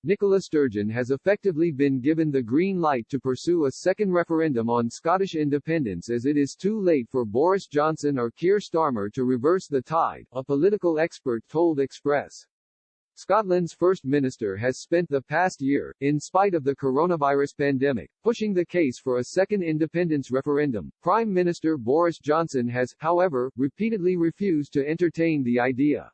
Nicola Sturgeon has effectively been given the green light to pursue a second referendum on Scottish independence as it is too late for Boris Johnson or Keir Starmer to reverse the tide, a political expert told Express. Scotland's First Minister has spent the past year, in spite of the coronavirus pandemic, pushing the case for a second independence referendum. Prime Minister Boris Johnson has, however, repeatedly refused to entertain the idea.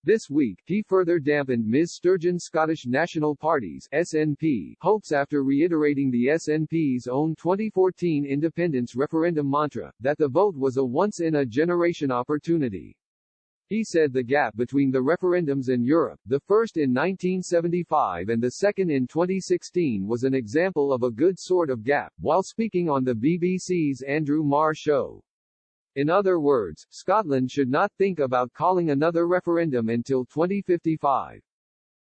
This week, he further dampened Ms. Sturgeon's Scottish National Party's (SNP) hopes after reiterating the SNP's own 2014 independence referendum mantra, that the vote was a once-in-a-generation opportunity. He said the gap between the referendums in Europe, the first in 1975 and the second in 2016, was an example of a good sort of gap, while speaking on the BBC's Andrew Marr show. In other words, Scotland should not think about calling another referendum until 2055.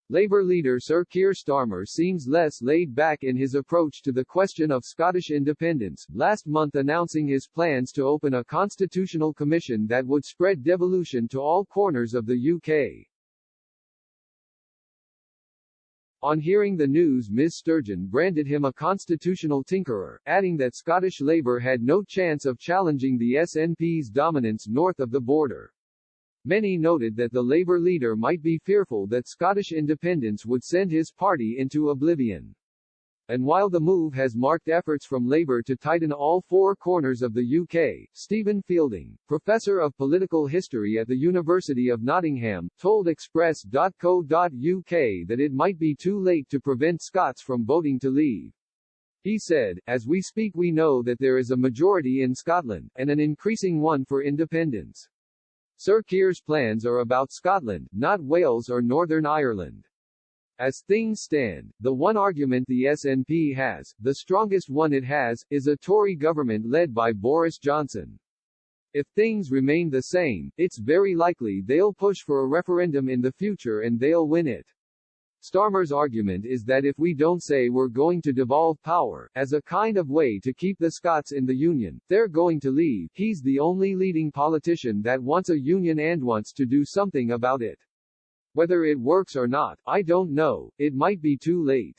Labour leader Sir Keir Starmer seems less laid back in his approach to the question of Scottish independence, last month announcing his plans to open a constitutional commission that would spread devolution to all corners of the UK. On hearing the news, Ms. Sturgeon branded him a constitutional tinkerer, adding that Scottish Labour had no chance of challenging the SNP's dominance north of the border. Many noted that the Labour leader might be fearful that Scottish independence would send his party into oblivion. And while the move has marked efforts from Labour to tighten all four corners of the UK, Stephen Fielding, professor of political history at the University of Nottingham, told Express.co.uk that it might be too late to prevent Scots from voting to leave. He said, "As we speak we know that there is a majority in Scotland, and an increasing one for independence. Sir Keir's plans are about Scotland, not Wales or Northern Ireland. As things stand, the one argument the SNP has, the strongest one it has, is a Tory government led by Boris Johnson. If things remain the same, it's very likely they'll push for a referendum in the future and they'll win it." Starmer's argument is that if we don't say we're going to devolve power, as a kind of way to keep the Scots in the Union, they're going to leave. He's the only leading politician that wants a union and wants to do something about it. Whether it works or not, I don't know, it might be too late.